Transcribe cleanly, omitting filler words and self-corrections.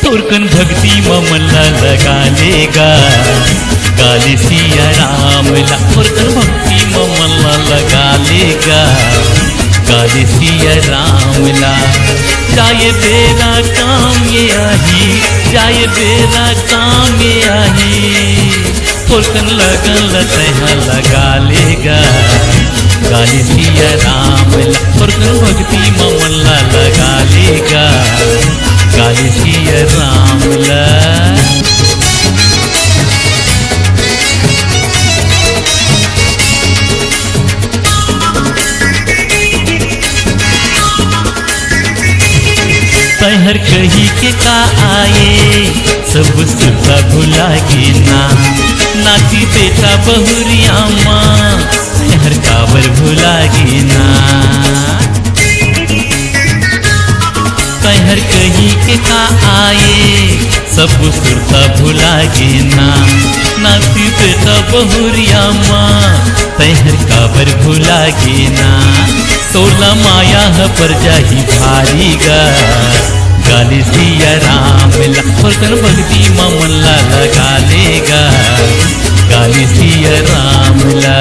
तोरकन भक्ति ममला लगा लेगा गाली सिया राम ला। तोरकन भक्ति ममला लगा लेगा गाली सिया राम ला। जाए बेरा काम ये आही, जाए बेरा काम ये आही। तोरकन लगन लतहा लगा लेगा गाली सिया राम ला। तोरकन भक्ति ममला लगा लेगा गाली सिया राम ला। तहर कही के का आए सब सुधा भुला गे ना। नाची बेटा बहुरिया माँ तहर काबर भुला गे ना। तहर कही के का आए सब सुधा भुला गे ना। नाची बेटा बहुरिया माँ तहर काबर भुला गे ना। सोला माया पर जाही भारी गा गाली सिया राम ला। तोरकन भक्ति ममला लगा लेगा गाली सिया राम ला।